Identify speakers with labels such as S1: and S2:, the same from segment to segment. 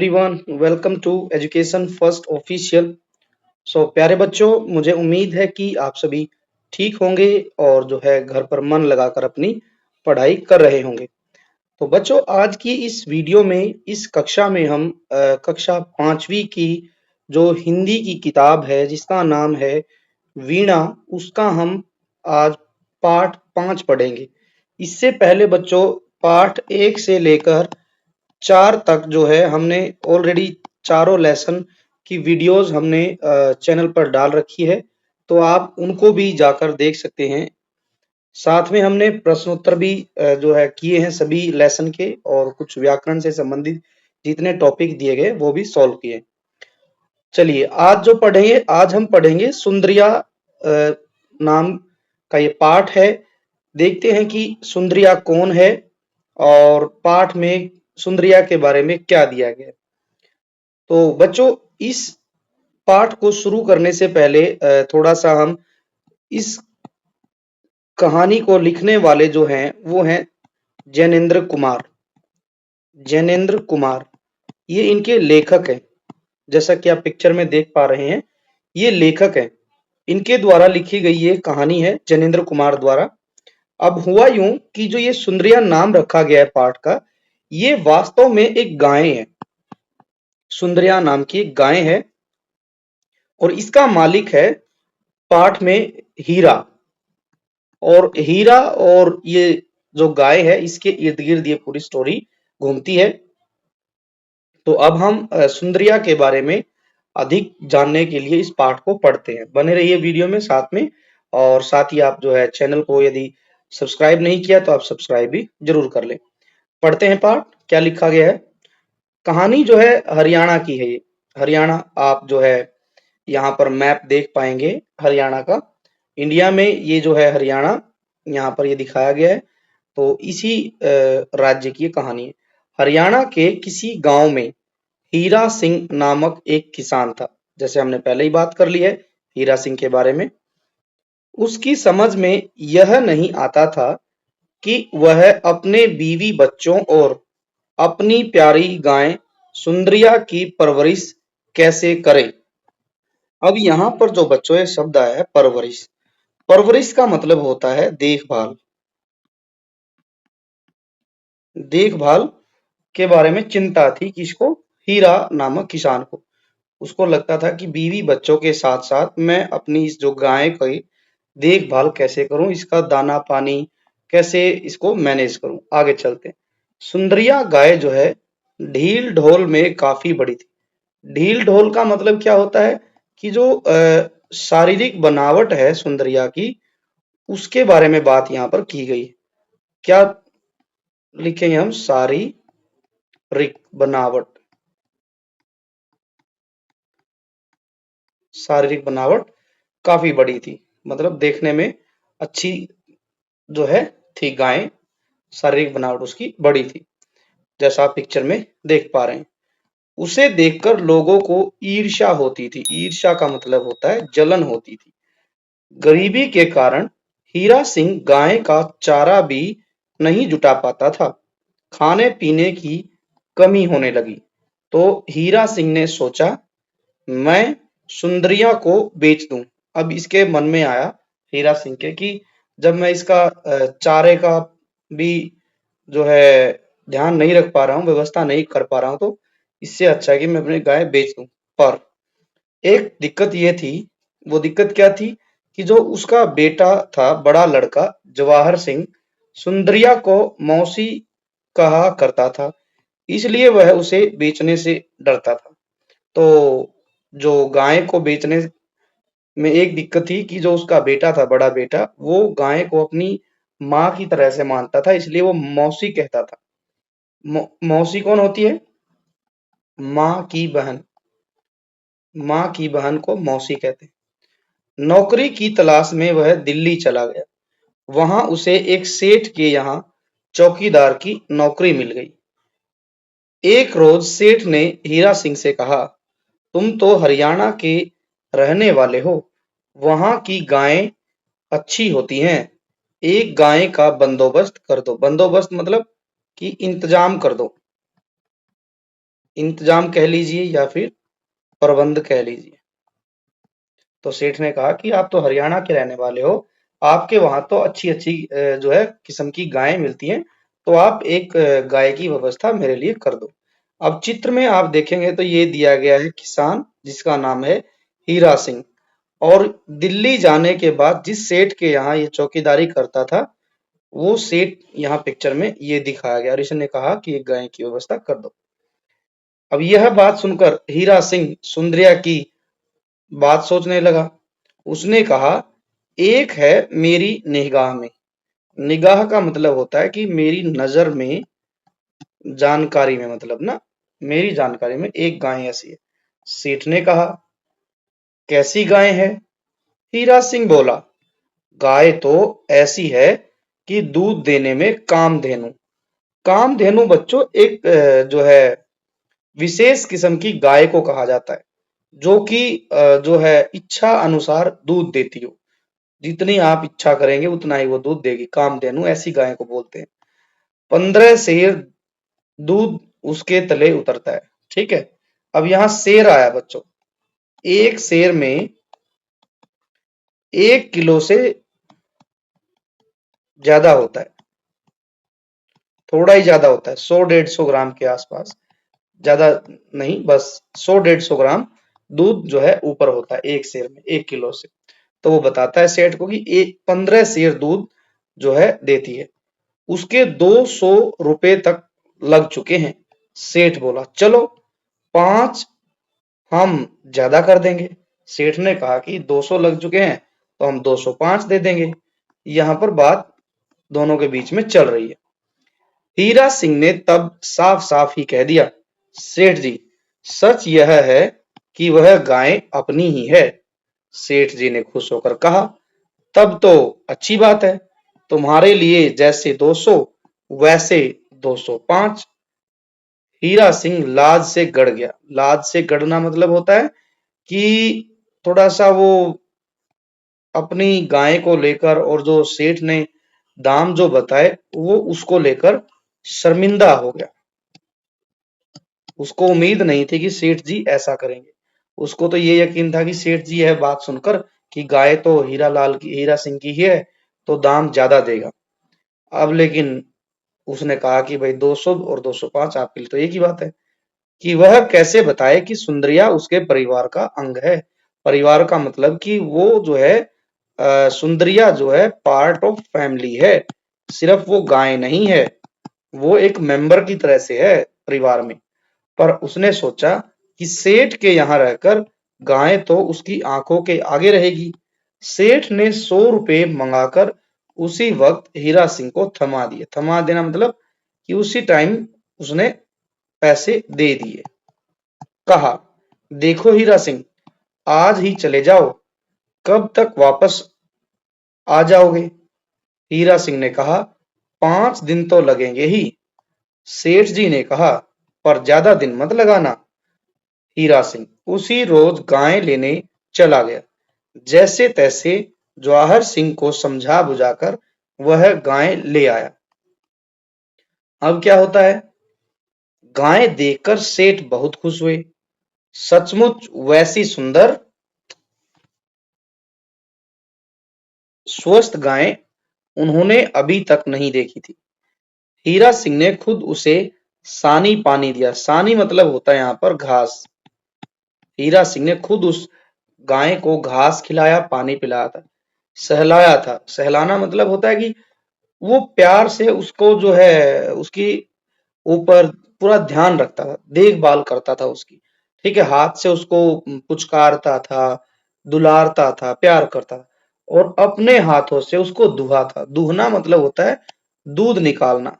S1: Everyone, welcome to education first official. प्यारे बच्चों, मुझे उम्मीद है कि आप सभी ठीक होंगे और जो है घर पर मन लगाकर अपनी पढ़ाई कर रहे होंगे। तो बच्चों, आज की इस वीडियो में इस कक्षा में हम कक्षा 5वीं की जो हिंदी की किताब है जिसका नाम है वीणा, उसका हम आज पाठ 5 पढ़ेंगे। इससे पहले बच्चों पाठ 1 से लेकर 4 तक जो है हमने ऑलरेडी चारों लेसन की वीडियोस हमने चैनल पर डाल रखी है, तो आप उनको भी जाकर देख सकते हैं। साथ में हमने प्रश्नोत्तर भी जो है किए हैं सभी लेसन के, और कुछ व्याकरण से संबंधित जितने टॉपिक दिए गए वो भी सॉल्व किए। चलिए आज हम पढ़ेंगे सुंदरिया नाम का ये पाठ है। देखते हैं कि सुंदरिया कौन है और पाठ में सुंदरिया के बारे में क्या दिया गया है। तो बच्चों, इस पाठ को शुरू करने से पहले थोड़ा सा हम इस कहानी को लिखने वाले जो हैं वो हैं जैनेन्द्र कुमार। जैनेन्द्र कुमार ये इनके लेखक हैं। जैसा कि आप पिक्चर में देख पा रहे हैं, ये लेखक हैं। इनके द्वारा लिखी गई ये कहानी है जैनेन्द्र कुमार द्वारा। अब हुआ यूं कि जो ये सुंदरिया नाम रखा गया है पाठ का, ये वास्तव में एक गाय है। सुंदरिया नाम की एक गाय है और इसका मालिक है पाठ में हीरा। और हीरा और ये जो गाय है इसके इर्द गिर्द ये पूरी स्टोरी घूमती है। तो अब हम सुंदरिया के बारे में अधिक जानने के लिए इस पाठ को पढ़ते हैं। बने रहिए वीडियो में साथ में, और साथ ही आप जो है चैनल को यदि सब्सक्राइब नहीं किया तो आप सब्सक्राइब भी जरूर कर लें। पढ़ते हैं पाठ, क्या लिखा गया है। कहानी जो है हरियाणा की है। ये हरियाणा आप जो है यहाँ पर मैप देख पाएंगे हरियाणा का। इंडिया में ये जो है हरियाणा यहाँ पर ये दिखाया गया है। तो इसी राज्य की ये कहानी है। हरियाणा के किसी गांव में हीरा सिंह नामक एक किसान था। जैसे हमने पहले ही बात कर ली है हीरा सिंह के बारे में। उसकी समझ में यह नहीं आता था कि वह अपने बीवी बच्चों और अपनी प्यारी गाय सुंदरिया की परवरिश कैसे करे। अब यहाँ पर जो बच्चों ये शब्द आया है परवरिश, परवरिश का मतलब होता है देखभाल। देखभाल के बारे में चिंता थी किसको? हीरा नामक किसान को। उसको लगता था कि बीवी बच्चों के साथ साथ मैं अपनी इस जो गाय की देखभाल कैसे करूं, इसका दाना पानी कैसे इसको मैनेज करूं। आगे चलते हैं। सुंदरिया गाय जो है ढील ढोल में काफी बड़ी थी। ढील ढोल का मतलब क्या होता है कि जो शारीरिक बनावट है सुंदरिया की, उसके बारे में बात यहाँ पर की गई है। क्या लिखेंगे हम? शारीरिक बनावट। शारीरिक बनावट काफी बड़ी थी, मतलब देखने में अच्छी जो है थी गाय। शारीरिक बनावट उसकी बड़ी थी, जैसा आप पिक्चर में देख पा रहे हैं। उसे देखकर लोगों को ईर्ष्या होती थी। ईर्ष्या का मतलब होता है जलन होती थी। गरीबी के कारण हीरा सिंह गाय का चारा भी नहीं जुटा पाता था। खाने पीने की कमी होने लगी। तो हीरा सिंह ने सोचा मैं सुंदरिया को बेच दूं। अब इसके मन में आया हीरा सिंह के कि जब मैं इसका चारे का भी जो है ध्यान नहीं रख पा रहा हूँ, व्यवस्था नहीं कर पा रहा हूँ, तो इससे अच्छा है कि मैं अपनी गाय बेच दूं। पर एक दिक्कत ये थी। वो दिक्कत क्या थी कि जो उसका बेटा था, बड़ा लड़का जवाहर सिंह, सुंदरिया को मौसी कहा करता था, इसलिए वह उसे बेचने से डरता था। तो जो गाय को बेचने में एक दिक्कत थी कि जो उसका बेटा था, बड़ा बेटा, वो गाय को अपनी माँ की तरह से मानता था, इसलिए वो मौसी कहता था। मौसी कौन होती है? माँ की बहन। माँ की बहन को मौसी कहते हैं। नौकरी की तलाश में वह दिल्ली चला गया। वहां उसे एक सेठ के यहाँ चौकीदार की नौकरी मिल गई। एक रोज सेठ ने हीरा सिंह से कहा, तुम तो हरियाणा के रहने वाले हो, वहां की गायें अच्छी होती हैं, एक गाय का बंदोबस्त कर दो। बंदोबस्त मतलब कि इंतजाम कर दो। इंतजाम कह लीजिए या फिर प्रबंध कह लीजिए। तो सेठ ने कहा कि आप तो हरियाणा के रहने वाले हो, आपके वहां तो अच्छी अच्छी जो है किस्म की गायें मिलती हैं, तो आप एक गाय की व्यवस्था मेरे लिए कर दो। अब चित्र में आप देखेंगे तो ये दिया गया है किसान जिसका नाम है हीरा सिंह, और दिल्ली जाने के बाद जिस सेठ के यहाँ ये चौकीदारी करता था, वो सेठ यहाँ पिक्चर में ये दिखाया गया और इसने कहा कि एक गाय की व्यवस्था कर दो। अब यह बात सुनकर हीरा सिंह सुंदरिया की बात सोचने लगा। उसने कहा, एक है मेरी निगाह में। निगाह का मतलब होता है कि मेरी नजर में, जानकारी में, मतलब ना, मेरी जानकारी में एक गाय ऐसी है। सेठ ने कहा, कैसी गाय है? हीरा सिंह बोला, गाय तो ऐसी है कि दूध देने में कामधेनु। कामधेनु बच्चों एक जो है विशेष किस्म की गाय को कहा जाता है, जो कि जो है इच्छा अनुसार दूध देती हो। जितनी आप इच्छा करेंगे उतना ही वो दूध देगी। कामधेनु ऐसी गाय को बोलते हैं। 15 सेर दूध उसके तले उतरता है। ठीक है। अब यहाँ शेर आया बच्चों। एक शेर में 1 किलो से ज्यादा होता है, थोड़ा ही ज्यादा होता है, 100-150 ग्राम के आसपास, ज्यादा नहीं, बस 100-150 ग्राम दूध जो है ऊपर होता है एक शेर में, 1 किलो से। तो वो बताता है सेठ को कि एक 15 शेर दूध जो है देती है। उसके 200 रुपए तक लग चुके हैं। सेठ बोला, चलो 5 हम ज्यादा कर देंगे। सेठ ने कहा कि 200 लग चुके हैं तो हम 205 दे देंगे। यहां पर बात दोनों के बीच में चल रही है। हीरा सिंह ने तब साफ साफ ही कह दिया, सेठ जी, सच यह है कि वह गाय अपनी ही है। सेठ जी ने खुश होकर कहा, तब तो अच्छी बात है, तुम्हारे लिए जैसे 200 वैसे 205। हीरा सिंह लाज से गड़ गया। लाज से गड़ना मतलब होता है कि थोड़ा सा वो अपनी गाय को लेकर, और जो सेठ ने दाम जो बताए वो उसको लेकर शर्मिंदा हो गया। उसको उम्मीद नहीं थी कि सेठ जी ऐसा करेंगे। उसको तो ये यकीन था कि सेठ जी यह बात सुनकर कि गाय तो हीरा सिंह की ही है, तो दाम ज्यादा देगा। अब लेकिन उसने कहा कि भाई 200 और 205 आपके लिए तो एक ही बात है। कि वह कैसे बताए कि सुंदरिया उसके परिवार का अंग है। परिवार का मतलब कि वो जो है सुंदरिया जो है पार्ट ऑफ फैमिली है। सिर्फ वो गाय नहीं है, वो एक मेंबर की तरह से है परिवार में। पर उसने सोचा कि सेठ के यहाँ रहकर गाय तो उसकी आंखों के आगे रहेगी। सेठ ने 100 रुपए मंगाकर उसी वक्त हीरा सिंह को थमा दिए। थमा देना मतलब कि उसी टाइम उसने पैसे दे दिए। कहा, देखो हीरा सिंह, आज ही चले जाओ, कब तक वापस आ जाओगे? हीरा सिंह ने कहा, 5 दिन तो लगेंगे ही। सेठ जी ने कहा, पर ज्यादा दिन मत लगाना। हीरा सिंह उसी रोज गाय लेने चला गया। जैसे तैसे जवाहर सिंह को समझा बुझाकर वह गाय ले आया। अब क्या होता है, गाय देखकर सेठ बहुत खुश हुए। सचमुच वैसी सुंदर स्वस्थ गाय उन्होंने अभी तक नहीं देखी थी। हीरा सिंह ने खुद उसे सानी पानी दिया। सानी मतलब होता है यहाँ पर घास। हीरा सिंह ने खुद उस गाय को घास खिलाया, पानी पिलाया था, सहलाया था। सहलाना मतलब होता है कि वो प्यार से उसको जो है उसकी ऊपर पूरा ध्यान रखता था, देखभाल करता था उसकी। ठीक है, हाथ से उसको पुचकारता था, दुलारता था, प्यार करता था, और अपने हाथों से उसको दुहा था। दुहना मतलब होता है दूध निकालना।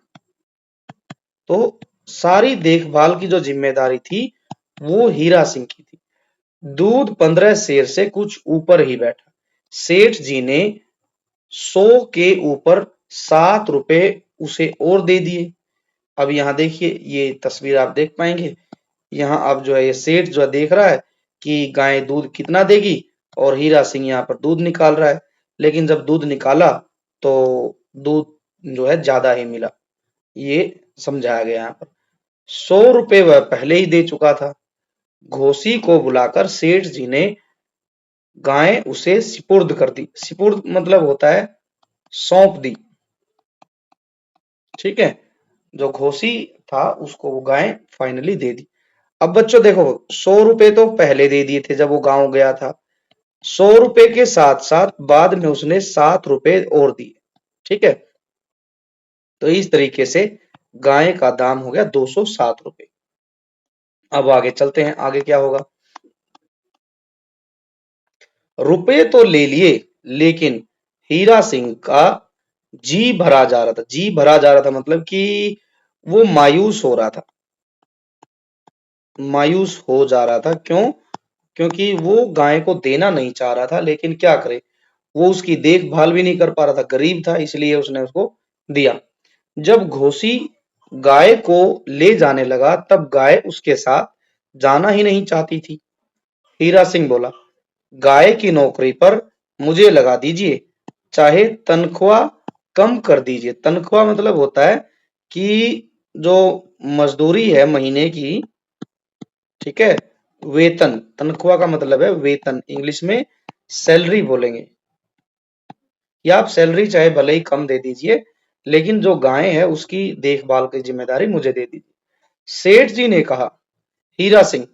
S1: तो सारी देखभाल की जो जिम्मेदारी थी वो हीरा सिंह की थी। दूध 15 सेर से कुछ ऊपर ही बैठा। सेठ जी ने 100 के ऊपर 7 रुपए उसे और दे दिए। अब यहाँ देखिए, ये तस्वीर आप देख पाएंगे। यहाँ अब जो है ये सेठ जो है देख रहा है कि गाय दूध कितना देगी, और हीरा सिंह यहाँ पर दूध निकाल रहा है। लेकिन जब दूध निकाला तो दूध जो है ज्यादा ही मिला। ये समझाया गया यहाँ पर। 100 रुपए वह पहले ही दे चुका था। घोसी को बुलाकर सेठ जी ने गाय उसे सिपुर्द कर दी। सिपुर्द मतलब होता है सौंप दी। ठीक है, जो घोसी था उसको वो गाय फाइनली दे दी। अब बच्चों देखो, 100 रुपए तो पहले दे दिए थे जब वो गांव गया था। 100 रुपए के साथ साथ बाद में उसने 7 रुपए और दिए। ठीक है, तो इस तरीके से गाय का दाम हो गया 207 रुपए। अब आगे चलते हैं, आगे क्या होगा। रुपए तो ले लिए, लेकिन हीरा सिंह का जी भरा जा रहा था। जी भरा जा रहा था मतलब कि वो मायूस हो रहा था। मायूस हो जा रहा था, क्यों? क्योंकि वो गाय को देना नहीं चाह रहा था, लेकिन क्या करे, वो उसकी देखभाल भी नहीं कर पा रहा था, गरीब था, इसलिए उसने उसको दिया। जब घोसी गाय को ले जाने लगा तब गाय उसके साथ जाना ही नहीं चाहती थी। हीरा सिंह बोला, गाय की नौकरी पर मुझे लगा दीजिए, चाहे तनख्वाह कम कर दीजिए। तनख्वाह मतलब होता है कि जो मजदूरी है महीने की, ठीक है, वेतन। तनख्वाह का मतलब है वेतन, इंग्लिश में सैलरी बोलेंगे। या आप सैलरी चाहे भले ही कम दे दीजिए, लेकिन जो गाय है उसकी देखभाल की जिम्मेदारी मुझे दे दीजिए। सेठ जी ने कहा, हीरा सिंह,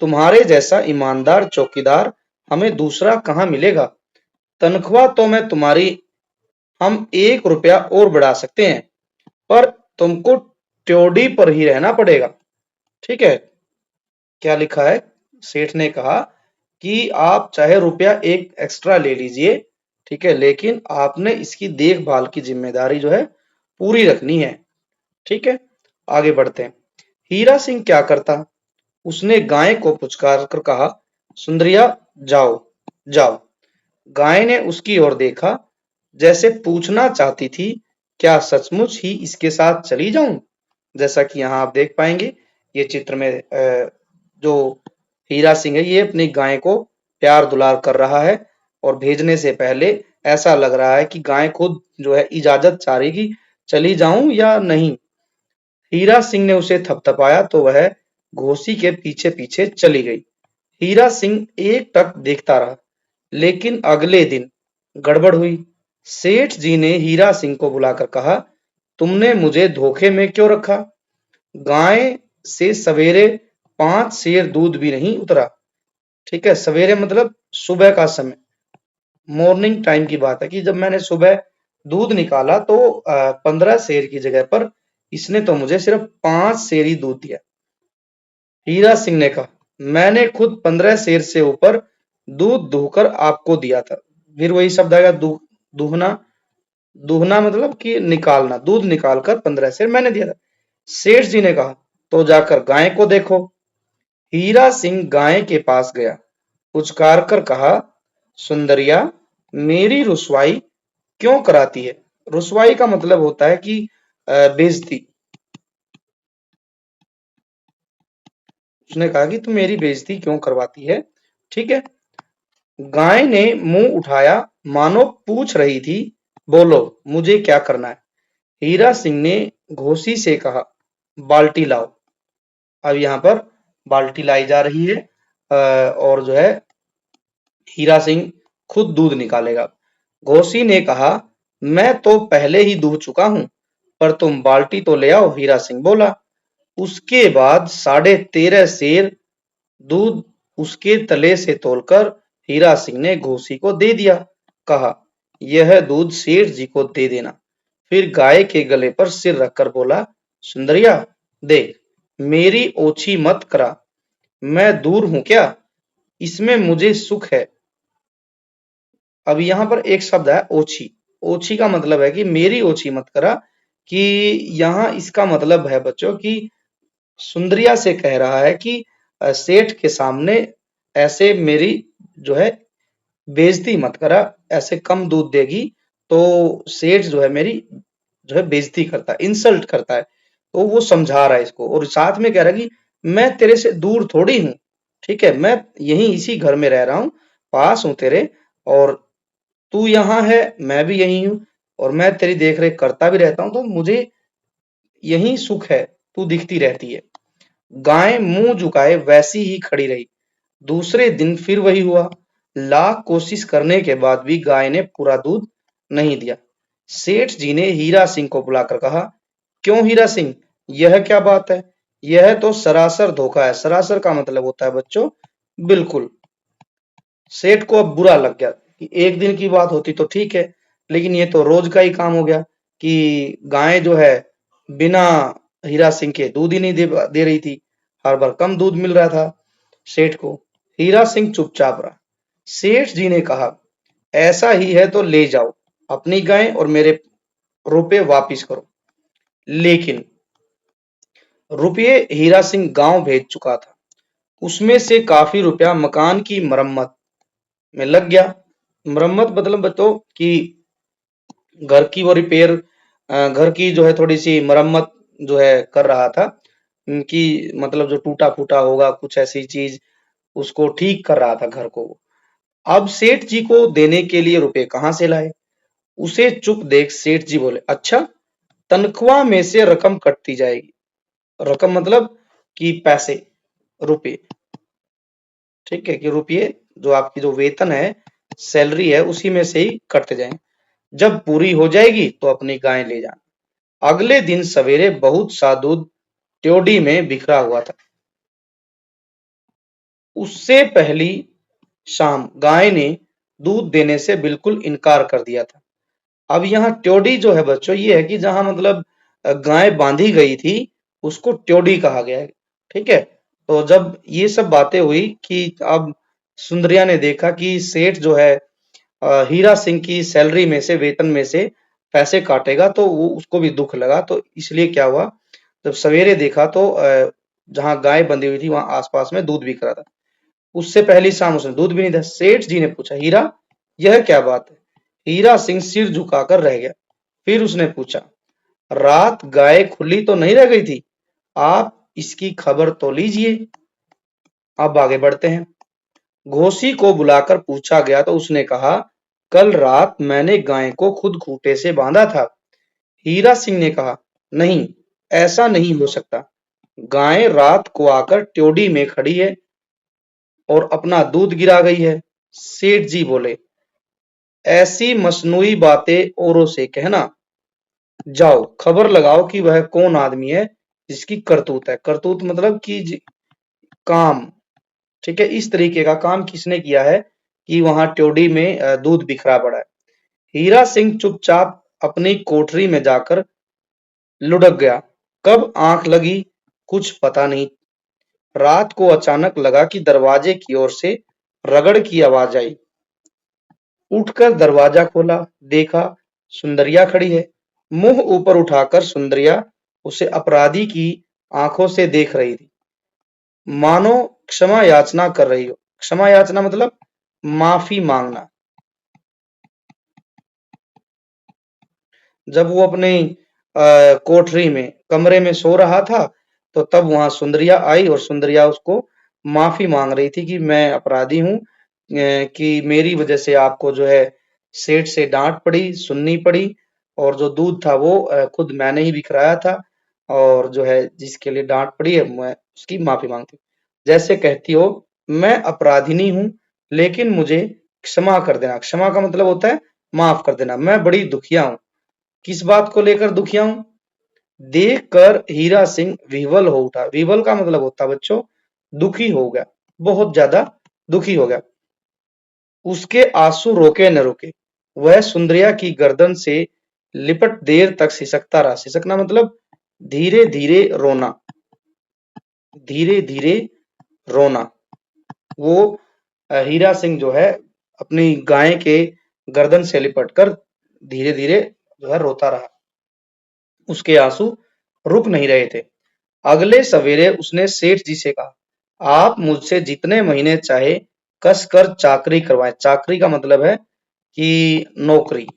S1: तुम्हारे जैसा ईमानदार चौकीदार हमें दूसरा कहां मिलेगा। तनख्वाह तो मैं तुम्हारी हम 1 रुपया और बढ़ा सकते हैं, पर तुमको ट्योडी पर ही रहना पड़ेगा। ठीक है, क्या लिखा है? सेठ ने कहा कि आप चाहे रुपया एक एक्स्ट्रा ले लीजिए, ठीक है, लेकिन आपने इसकी देखभाल की जिम्मेदारी जो है पूरी रखनी है। ठीक है, आगे बढ़ते हैं। हीरा सिंह क्या करता? उसने गाय को पुचकार कर कहा, सुंदरिया, जाओ जाओ। गाय ने उसकी ओर देखा, जैसे पूछना चाहती थी, क्या सचमुच ही इसके साथ चली जाऊं? जैसा कि यहाँ आप देख पाएंगे, ये चित्र में जो हीरा सिंह है ये अपनी गाय को प्यार दुलार कर रहा है, और भेजने से पहले ऐसा लग रहा है कि गाय खुद जो है इजाजत चाह रही कि चली जाऊं या नहीं। हीरा सिंह ने उसे थपथपाया तो वह घोसी के पीछे पीछे चली गई। हीरा सिंह एक टक देखता रहा, लेकिन अगले दिन गड़बड़ हुई। सेठ जी ने हीरा सिंह को बुलाकर कहा, तुमने मुझे धोखे में क्यों रखा? गाय से सवेरे 5 सेर दूध भी नहीं उतरा। ठीक है, सवेरे मतलब सुबह का समय, मॉर्निंग टाइम की बात है कि जब मैंने सुबह दूध निकाला तो 15 सेर की जगह पर इसने तो मुझे सिर्फ 5 सेर ही दूध दिया। हीरा सिंह ने कहा, मैंने खुद 15 सेर से ऊपर दूध दूहकर आपको दिया था। फिर वही शब्द आएगा, दूहना। दूहना मतलब कि निकालना, दूध निकालकर 15 सेर मैंने दिया था। सेठ जी ने कहा, तो जाकर गाय को देखो। हीरा सिंह गाय के पास गया, पुचकार कर कहा, सुंदरिया, मेरी रुसवाई क्यों कराती है? रुसवाई का मतलब होता है कि बेइज्जती। उसने कहा कि तुम मेरी बेइज्जती क्यों करवाती है? ठीक है, गाय ने मुंह उठाया, मानो पूछ रही थी, बोलो मुझे क्या करना है? हीरा सिंह ने घोसी से कहा, बाल्टी लाओ। अब यहाँ पर बाल्टी लाई जा रही है, और जो है हीरा सिंह खुद दूध निकालेगा। घोसी ने कहा, मैं तो पहले ही दूह चुका हूं, पर तुम बाल्टी तो ले आओ। हीरा सिंह बोला। उसके बाद 13.5 सेर दूध उसके तले से तोलकर हीरा सिंह ने घोसी को दे दिया। कहा, यह दूध सेठ जी को दे देना। फिर गाय के गले पर सिर रखकर बोला, सुंदरिया, देख, मेरी ओछी मत करा। मैं दूर हूं क्या? इसमें मुझे सुख है। अब यहाँ पर एक शब्द है ओछी। ओछी का मतलब है कि मेरी ओछी मत करा, कि यहाँ इसका मतलब है बच्चों कि सुंदरिया से कह रहा है कि सेठ के सामने ऐसे मेरी जो है बेइज्जती मत करा। ऐसे कम दूध देगी तो सेठ जो है मेरी जो है बेइज्जती करता है, इंसल्ट करता है। तो वो समझा रहा है इसको, और साथ में कह रहा है कि मैं तेरे से दूर थोड़ी हूँ, ठीक है, मैं यहीं इसी घर में रह रहा हूँ, पास हूँ तेरे, और तू यहाँ है, मैं भी यही हूँ, और मैं तेरी देख रेख करता भी रहता हूँ, तो मुझे यही सुख है। तू दिखती रहती है। गाय मुंह झुकाए वैसी ही खड़ी रही। दूसरे दिन फिर वही हुआ। लाख कोशिश करने के बाद भी गाय ने पूरा दूध नहीं दिया। सेठ जी ने हीरा सिंह को बुलाकर कहा, क्यों हीरा सिंह, यह क्या बात है? यह तो सरासर धोखा है। सरासर का मतलब होता है बच्चों बिल्कुल। सेठ को अब बुरा लग गया कि एक दिन की बात होती तो ठीक है, लेकिन ये तो रोज का ही काम हो गया कि गाय जो है बिना हीरा सिंह के दूध ही नहीं दे रही थी। हर बार कम दूध मिल रहा था सेठ को। हीरा सिंह चुपचाप रहा। सेठ जी ने कहा, ऐसा ही है तो ले जाओ अपनी गाय और मेरे रुपए वापिस करो। लेकिन रुपये हीरा सिंह गांव भेज चुका था। उसमें से काफी रुपया मकान की मरम्मत में लग गया। मरम्मत मतलब बतो कि घर की वो रिपेयर, घर की जो है थोड़ी सी मरम्मत जो है कर रहा था कि मतलब जो टूटा फूटा होगा कुछ ऐसी चीज उसको ठीक कर रहा था घर को। अब सेठ जी को देने के लिए रुपए कहाँ से लाए? उसे चुप देख सेठ जी बोले, अच्छा, तनख्वाह में से रकम कटती जाएगी। रकम मतलब कि पैसे, रुपए। ठीक है, कि रुपये जो आपकी जो वेतन है, सैलरी है, उसी में से ही कटते जाएं। जब पूरी हो जाएगी तो अपनी गाय ले जाना। अगले दिन सवेरे बहुत सा दूध ट्योडी में बिखरा हुआ था। उससे पहली शाम गाय ने दूध देने से बिल्कुल इनकार कर दिया था। अब यहाँ ट्योडी जो है बच्चों, ये है कि जहां मतलब गाय बांधी गई थी उसको ट्योडी कहा गया है। ठीक है, तो जब ये सब बातें हुई कि अब सुंदरिया ने देखा कि सेठ जो है हीरा सिंह की सैलरी में से, वेतन में से पैसे काटेगा, तो वो उसको भी दुख लगा। तो इसलिए क्या हुआ, जब सवेरे देखा तो जहां गाय बंधी हुई थी वहां आसपास में दूध बिक रहा था। उससे पहली शाम उसने दूध भी नहीं दिया। सेठ जी ने पूछा, हीरा, यह क्या बात है? हीरा सिंह सिर झुकाकर रह गया। फिर उसने पूछा, रात गाय खुली तो नहीं रह गई थी? आप इसकी खबर तो लीजिए। अब आगे बढ़ते हैं। घोसी को बुलाकर पूछा गया तो उसने कहा, कल रात मैंने गाय को खुद खूंटे से बांधा था। हीरा सिंह ने कहा, नहीं, ऐसा नहीं हो सकता। गाय रात को आकर ट्योडी में खड़ी है और अपना दूध गिरा गई है। सेठ जी बोले, ऐसी मसनूई बातें औरों से कहना। जाओ खबर लगाओ कि वह कौन आदमी है जिसकी करतूत है। करतूत मतलब कि काम। ठीक है, इस तरीके का काम किसने किया है कि वहां ट्योडी में दूध बिखरा पड़ा है। हीरा सिंह चुपचाप अपनी कोठरी में जाकर लुढ़क गया। कब आंख लगी कुछ पता नहीं। रात को अचानक लगा कि दरवाजे की ओर से रगड़ की आवाज आई। उठकर दरवाजा खोला, देखा सुंदरिया खड़ी है। मुंह ऊपर उठाकर सुंदरिया उसे अपराधी की आंखों से देख रही थी, मानो क्षमा याचना कर रही हो। क्षमा याचना मतलब माफी मांगना। जब वो अपने कोठरी में, कमरे में सो रहा था, तो तब वहां सुंदरिया आई और सुंदरिया उसको माफी मांग रही थी कि मैं अपराधी हूँ, कि मेरी वजह से आपको जो है सेठ से डांट पड़ी, सुननी पड़ी, और जो दूध था वो खुद मैंने ही बिखराया था, और जो है जिसके लिए डांट पड़ी है मैं उसकी माफी मांगती हूँ। जैसे कहती हो, मैं अपराधिनी हूँ, लेकिन मुझे क्षमा कर देना। क्षमा का मतलब होता है माफ कर देना। मैं बड़ी दुखिया हूँ। किस बात को लेकर दुखिया हूं? देखकर हीरा सिंह विह्वल हो उठा। विह्वल का मतलब होता है बच्चों दुखी हो गया, बहुत ज्यादा दुखी हो गया। उसके आंसू रोके न रुके। वह सुंदरिया की गर्दन से लिपट देर तक सिसकता रहा। सिसकना मतलब धीरे धीरे रोना, धीरे धीरे रोना। वो हीरा सिंह जो है अपनी गाय के गर्दन से लिपटकर धीरे धीरे जो है रोता रहा। उसके आंसू रुक नहीं रहे थे। अगले सवेरे उसने सेठ जी से कहा, आप मुझसे जितने महीने चाहे कस कर चाकरी करवाएं। चाकरी का मतलब है कि नौकरी।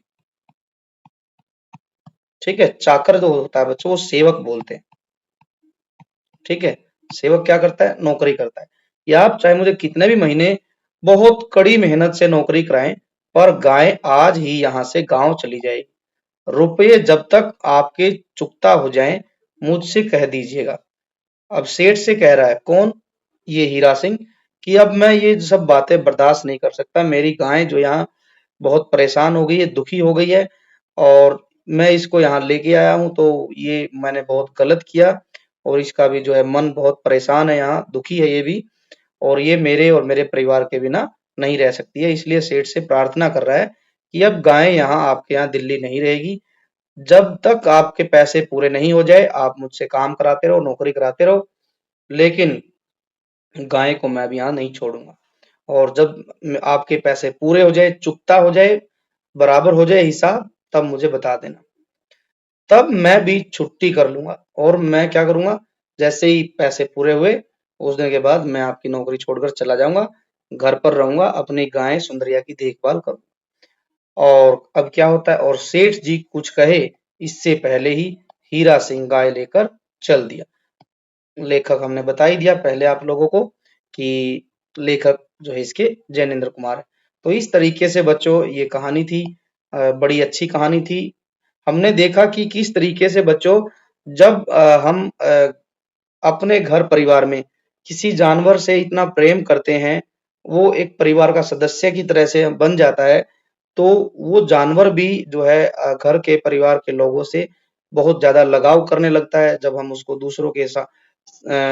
S1: ठीक है, चाकर जो होता है बच्चों वो सेवक बोलते हैं। ठीक है, सेवक क्या करता है? नौकरी करता है। या आप चाहे मुझे कितने भी महीने बहुत कड़ी मेहनत से नौकरी कराएं, पर गाय आज ही यहां से गांव चली जाएगी। रुपये जब तक आपके चुकता हो जाएं मुझसे कह दीजिएगा। अब सेठ से कह रहा है, कौन? ये हीरा सिंह, कि अब मैं ये सब बातें बर्दाश्त नहीं कर सकता। मेरी गाय जो यहाँ बहुत परेशान हो गई है, दुखी हो गई है, और मैं इसको यहाँ लेके आया हूँ, तो ये मैंने बहुत गलत किया, और इसका भी जो है मन बहुत परेशान है, यहाँ दुखी है ये भी, और ये मेरे और मेरे परिवार के बिना नहीं रह सकती है। इसलिए सेठ से प्रार्थना कर रहा है कि अब गाय यहाँ आपके यहाँ दिल्ली नहीं रहेगी। जब तक आपके पैसे पूरे नहीं हो जाए, आप मुझसे काम कराते रहो, नौकरी कराते रहो, लेकिन गाय को मैं भी यहाँ नहीं छोड़ूंगा। और जब आपके पैसे पूरे हो जाए, चुकता हो जाए, बराबर हो जाए हिसाब, तब मुझे बता देना। तब मैं भी छुट्टी कर लूंगा, और मैं क्या करूंगा, जैसे ही पैसे पूरे हुए, उस दिन के बाद मैं आपकी नौकरी छोड़कर चला जाऊंगा, घर पर रहूंगा, अपनी गाय सुंदरिया की देखभाल करूंगा। और अब क्या होता है, और सेठ जी कुछ कहे इससे पहले ही हीरा सिंह गाय लेकर चल दिया। लेखक हमने बता ही दिया पहले आप लोगों को कि लेखक जो है इसके जैनेन्द्र कुमार है। तो इस तरीके से बच्चों ये कहानी थी, बड़ी अच्छी कहानी थी। हमने देखा कि किस तरीके से बच्चों, जब हम अपने घर परिवार में किसी जानवर से इतना प्रेम करते हैं, वो एक परिवार का सदस्य की तरह से बन जाता है, तो वो जानवर भी जो है घर के परिवार के लोगों से बहुत ज्यादा लगाव करने लगता है। जब हम उसको दूसरों के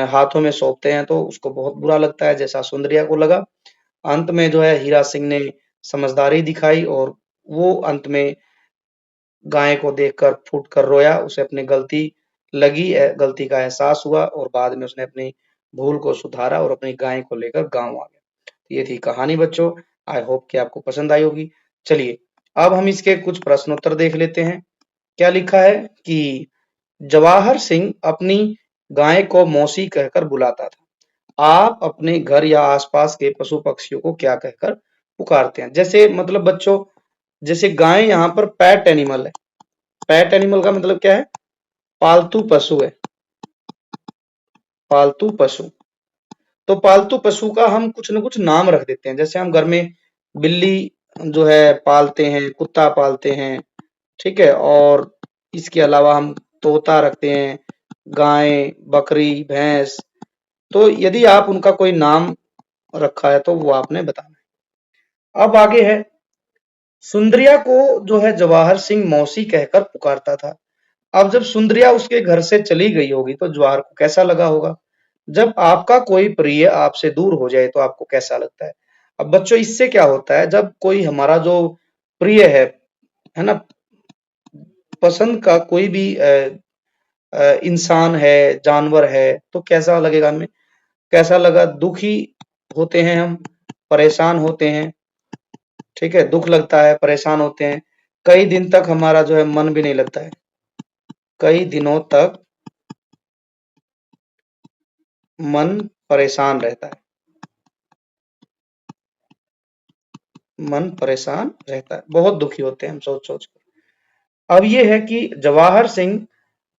S1: हाथों में सौंपते हैं, तो उसको बहुत बुरा लगता है, जैसा सुंदरिया को लगा। अंत में जो है हीरा सिंह ने समझदारी दिखाई, और वो अंत में गाय को देखकर फूट कर रोया। उसे अपनी गलती लगी, गलती का एहसास हुआ, और बाद में उसने अपनी भूल को सुधारा और अपनी गाय को लेकर गांव आ गया। ये थी कहानी बच्चों। आई होप कि आपको पसंद आई होगी। चलिए, अब हम इसके कुछ प्रश्नोत्तर देख लेते हैं। क्या लिखा है कि जवाहर सिंह अपनी गाय को मौसी कहकर बुलाता था। आप अपने घर या आसपास के पशु पक्षियों को क्या कहकर पुकारते हैं? जैसे मतलब बच्चों, जैसे गाय यहाँ पर पेट एनिमल है। पेट एनिमल का मतलब क्या है? पालतू पशु है। पालतू पशु, तो पालतू पशु का हम कुछ न कुछ नाम रख देते हैं। जैसे हम घर में बिल्ली जो है पालते हैं, कुत्ता पालते हैं, ठीक है, और इसके अलावा हम तोता रखते हैं, गाय, बकरी, भैंस। तो यदि आप उनका कोई नाम रखा है तो वो आपने बताना है। अब आगे है, सुंदरिया को जो है जवाहर सिंह मौसी कहकर पुकारता था। अब जब सुंदरिया उसके घर से चली गई होगी तो जवाहर को कैसा लगा होगा? जब आपका कोई प्रिय आपसे दूर हो जाए तो आपको कैसा लगता है? अब बच्चों, इससे क्या होता है, जब कोई हमारा जो प्रिय है ना, पसंद का कोई भी इंसान है, जानवर है, तो कैसा लगेगा हमें? कैसा लगा? दुखी होते हैं हम, परेशान होते हैं, ठीक है, दुख लगता है, परेशान होते हैं। कई दिन तक हमारा जो है मन भी नहीं लगता है, कई दिनों तक मन परेशान रहता है, मन परेशान रहता है, बहुत दुखी होते हैं हम सोच सोच कर। अब ये है कि जवाहर सिंह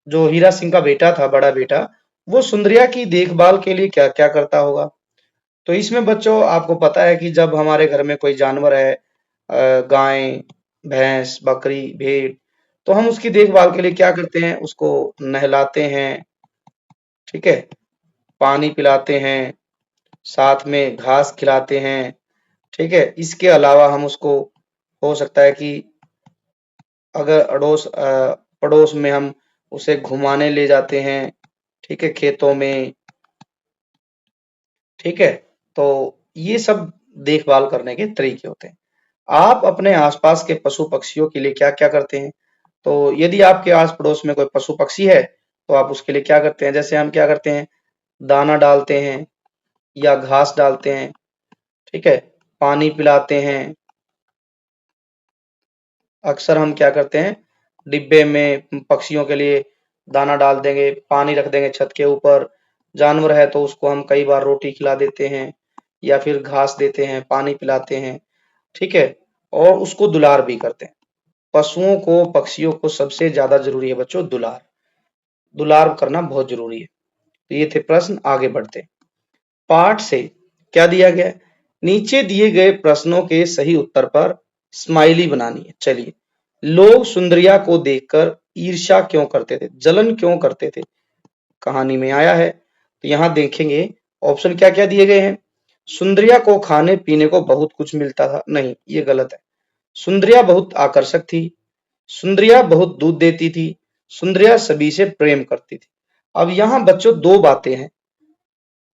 S1: जो हीरा सिंह का बेटा था, बड़ा बेटा, वो सुंदरिया की देखभाल के लिए क्या क्या करता होगा? तो इसमें बच्चों आपको पता है कि जब हमारे घर में कोई जानवर है, गाय, भैंस, बकरी, भेड़, तो हम उसकी देखभाल के लिए क्या करते हैं? उसको नहलाते हैं, ठीक है, पानी पिलाते हैं, साथ में घास खिलाते हैं, ठीक है। इसके अलावा हम उसको, हो सकता है कि अगर पड़ोस में हम उसे घुमाने ले जाते हैं, ठीक है, खेतों में, ठीक है। तो ये सब देखभाल करने के तरीके होते हैं। आप अपने आसपास के पशु पक्षियों के लिए क्या क्या करते हैं? तो यदि आपके आस पड़ोस में कोई पशु पक्षी है, तो आप उसके लिए क्या करते हैं? जैसे हम क्या करते हैं, दाना डालते हैं या घास डालते हैं, ठीक है, पानी पिलाते हैं। अक्सर हम क्या करते हैं, डिब्बे में पक्षियों के लिए दाना डाल देंगे, पानी रख देंगे छत के ऊपर। जानवर है तो उसको हम कई बार रोटी खिला देते हैं, या फिर घास देते हैं, पानी पिलाते हैं, ठीक है, और उसको दुलार भी करते हैं। पशुओं को, पक्षियों को सबसे ज्यादा जरूरी है बच्चों दुलार। दुलार करना बहुत जरूरी है। तो ये थे प्रश्न, आगे बढ़ते हैं। पाठ से क्या दिया गया है? नीचे दिए गए प्रश्नों के सही उत्तर पर स्माइली बनानी है। चलिए, लोग सुंदरिया को देखकर ईर्ष्या क्यों करते थे, जलन क्यों करते थे? कहानी में आया है। तो यहाँ देखेंगे ऑप्शन क्या क्या दिए गए हैं। सुंदरिया को खाने पीने को बहुत कुछ मिलता था, नहीं ये गलत है। सुंदरिया बहुत आकर्षक थी, सुंदरिया बहुत दूध देती थी, सुंदरिया सभी से प्रेम करती थी। अब यहाँ बच्चों दो बातें हैं।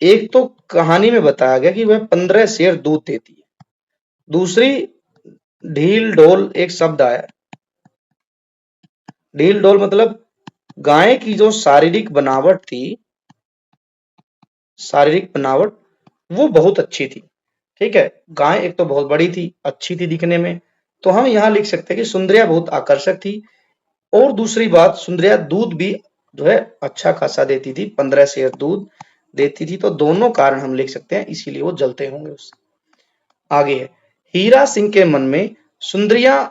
S1: एक तो कहानी में बताया गया कि वह 15 शेर दूध देती है। दूसरी, ढील ढोल एक शब्द आया है। ढील ढोल मतलब गाय की जो शारीरिक बनावट थी, शारीरिक बनावट वो बहुत अच्छी थी। ठीक है, गाय एक तो बहुत बड़ी थी, अच्छी थी दिखने में, तो हम यहाँ लिख सकते हैं कि सुंदरिया बहुत आकर्षक थी। और दूसरी बात, सुंदरिया दूध भी जो है अच्छा खासा देती थी, 15 शेर दूध देती थी। तो दोनों कारण हम लिख सकते हैं, इसीलिए वो जलते होंगे उससे। आगे है, हीरा सिंह के मन में सुंदरिया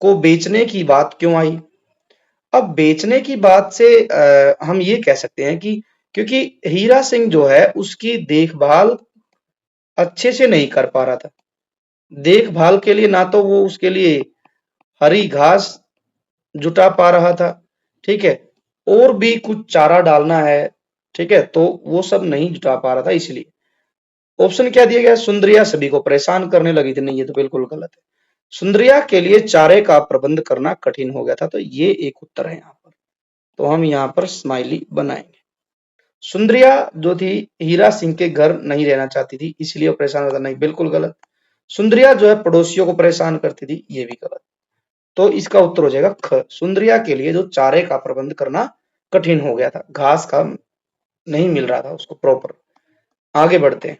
S1: को बेचने की बात क्यों आई। अब बेचने की बात से हम ये कह सकते हैं कि क्योंकि हीरा सिंह जो है उसकी देखभाल अच्छे से नहीं कर पा रहा था। देखभाल के लिए ना तो वो उसके लिए हरी घास जुटा पा रहा था, ठीक है, और भी कुछ चारा डालना है, ठीक है, तो वो सब नहीं जुटा पा रहा था। इसलिए ऑप्शन क्या दिया गया, सुंदरिया सभी को परेशान करने लगी थी, नहीं ये तो बिल्कुल गलत है। सुंदरिया के लिए चारे का प्रबंध करना कठिन हो गया था, तो ये एक उत्तर है यहाँ पर। तो हम यहाँ पर स्माइली बनाएंगे। सुंदरिया जो थी हीरा सिंह के घर नहीं रहना चाहती थी, इसलिए वो परेशान होता, नहीं बिल्कुल गलत। सुंदरिया जो है पड़ोसियों को परेशान करती थी, ये भी गलत। तो इसका उत्तर हो जाएगा ख, सुंदरिया के लिए जो चारे का प्रबंध करना कठिन हो गया था, घास का नहीं मिल रहा था उसको प्रॉपर। आगे बढ़ते हैं,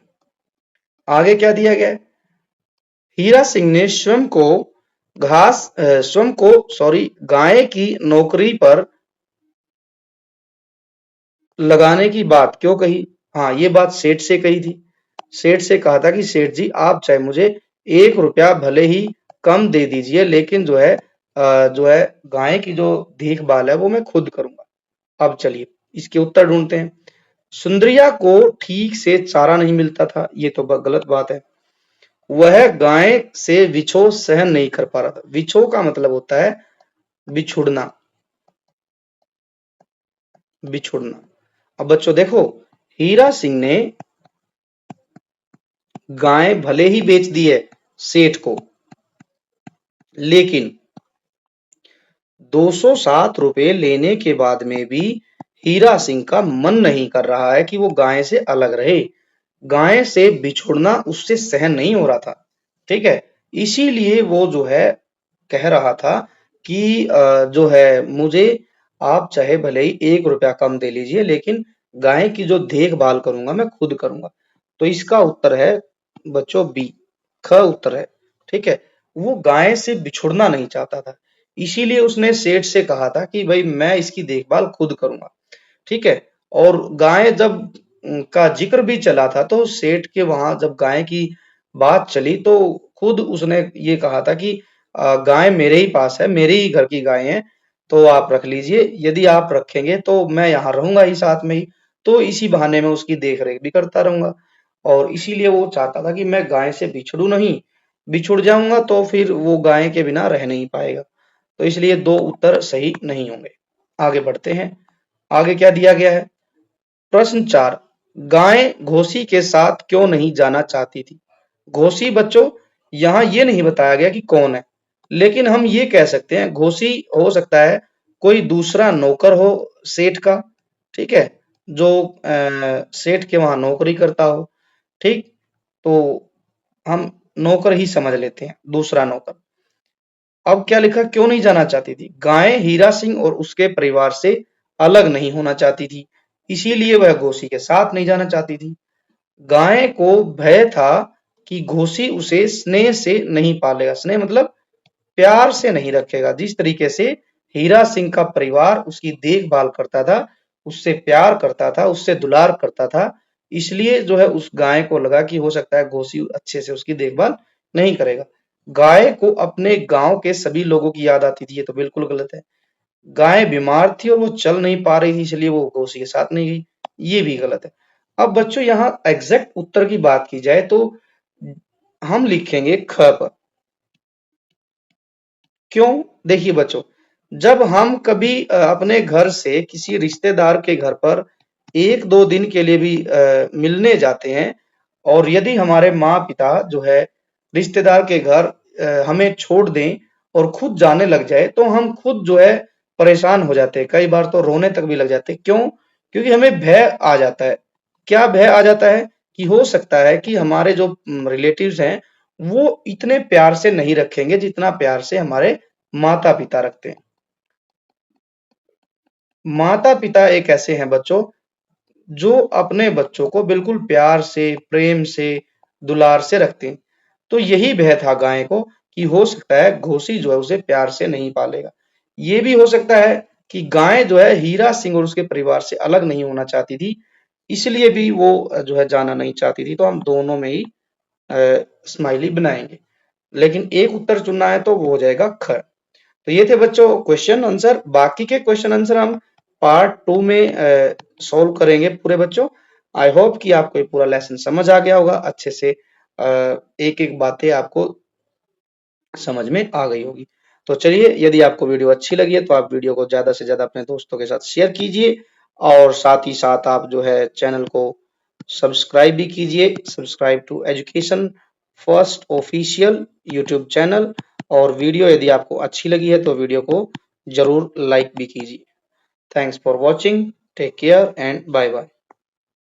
S1: आगे क्या दिया गया है। हीरा सिंह ने स्वयं को सॉरी गाय की नौकरी पर लगाने की बात क्यों कही। हाँ, ये बात सेठ से कही थी। सेठ से कहा था कि सेठ जी आप चाहे मुझे 1 रुपया भले ही कम दे दीजिए, लेकिन जो है गाय की जो देखभाल है वो मैं खुद करूंगा। अब चलिए इसके उत्तर ढूंढते हैं। सुंदरिया को ठीक से चारा नहीं मिलता था, ये तो गलत बात है। वह गाय से विछोह सहन नहीं कर पा रहा था। विछोह का मतलब होता है बिछुड़ना, बिछुड़ना। अब बच्चों देखो, हीरा सिंह ने गाय भले ही बेच दी है सेठ को, लेकिन 207 रुपए लेने के बाद में भी हीरा सिंह का मन नहीं कर रहा है कि वो गाय से अलग रहे। गाय से बिछुड़ना उससे सहन नहीं हो रहा था, ठीक है, इसीलिए वो जो है कह रहा था कि जो है मुझे आप चाहे भले ही 1 रुपया कम दे लीजिए, लेकिन गाय की जो देखभाल करूंगा मैं खुद करूंगा। तो इसका उत्तर है बच्चों बी, ख उत्तर है, ठीक है। वो गाय से बिछुड़ना नहीं चाहता था, इसीलिए उसने सेठ से कहा था कि भाई मैं इसकी देखभाल खुद करूंगा, ठीक है। और गाय जब का जिक्र भी चला था, तो सेठ के वहां जब गाय की बात चली तो खुद उसने ये कहा था कि गाय मेरे ही पास है, मेरे ही घर की गाय है, तो आप रख लीजिए, यदि आप रखेंगे तो मैं यहाँ रहूंगा ही साथ में ही, तो इसी बहाने में उसकी देख रेख भी करता रहूंगा। और इसीलिए वो चाहता था कि मैं गाय से बिछड़ू नहीं, बिछुड़ जाऊंगा तो फिर वो गाय के बिना रह नहीं पाएगा। तो इसलिए दो उत्तर सही नहीं होंगे। आगे बढ़ते हैं, आगे क्या दिया गया है। प्रश्न 4, गाय घोसी के साथ क्यों नहीं जाना चाहती थी। घोसी बच्चों यहाँ ये नहीं बताया गया कि कौन है, लेकिन हम ये कह सकते हैं घोसी हो सकता है कोई दूसरा नौकर हो सेठ का, ठीक है, जो सेठ के वहां नौकरी करता हो, ठीक, तो हम नौकर ही समझ लेते हैं, दूसरा नौकर। अब क्या लिखा, क्यों नहीं जाना चाहती थी। गाय हीरा सिंह और उसके परिवार से अलग नहीं होना चाहती थी, इसीलिए वह घोसी के साथ नहीं जाना चाहती थी। गाय को भय था कि घोसी उसे स्नेह से नहीं पालेगा, स्नेह मतलब प्यार से नहीं रखेगा। जिस तरीके से हीरा सिंह का परिवार उसकी देखभाल करता था, उससे प्यार करता था, उससे दुलार करता था, इसलिए जो है उस गाय को लगा कि हो सकता है घोसी अच्छे से उसकी देखभाल नहीं करेगा। गाय को अपने गांव के सभी लोगों की याद आती थी, ये तो बिल्कुल गलत है। गाय बीमार थी और वो चल नहीं पा रही थी, इसलिए वो घोसी के साथ नहीं गई, ये भी गलत है। अब बच्चों यहाँ एग्जैक्ट उत्तर की बात की जाए तो हम लिखेंगे ख पर। क्यों, देखिए बच्चों, जब हम कभी अपने घर से किसी रिश्तेदार के घर पर 1-2 दिन के लिए भी मिलने जाते हैं और यदि हमारे माँ-पिता जो है रिश्तेदार के घर हमें छोड़ दें और खुद जाने लग जाए, तो हम खुद जो है परेशान हो जाते हैं। कई बार तो रोने तक भी लग जाते हैं। क्यों? क्योंकि हमें भय आ जाता है। क्या भय आ जाता है? कि हो सकता है कि हमारे जो रिलेटिव्स हैं, वो इतने प्यार से नहीं रखेंगे जितना प्यार से हमारे माता-पिता रखते हैं। माता-पिता एक ऐसे हैं बच्चों, जो अपने बच्चों को बिल्कुल प्यार से, प्रेम से, दुलार से रखते हैं। तो यही भय था गाय को कि हो सकता है घोसी जो है उसे प्यार से नहीं पालेगा। ये भी हो सकता है कि गाय जो है हीरा सिंह और उसके परिवार से अलग नहीं होना चाहती थी, इसलिए भी वो जो है जाना नहीं चाहती थी। तो हम दोनों में ही स्माइली बनाएंगे, लेकिन एक उत्तर चुनना है तो वो हो जाएगा ख। तो ये थे बच्चों क्वेश्चन आंसर। बाकी के क्वेश्चन आंसर हम पार्ट 2 में सॉल्व करेंगे पूरे बच्चों। आई होप कि आपको ये पूरा लेसन समझ आ गया होगा अच्छे से, एक एक बातें आपको समझ में आ गई होगी। तो चलिए, यदि आपको वीडियो अच्छी लगी है तो आप वीडियो को ज्यादा से ज्यादा अपने दोस्तों के साथ शेयर कीजिए और साथ ही साथ आप जो है चैनल को सब्सक्राइब भी कीजिए। Subscribe to education first official YouTube channel. और वीडियो यदि आपको अच्छी लगी है तो वीडियो को जरूर लाइक भी कीजिए। Thanks for watching. Take care and bye bye.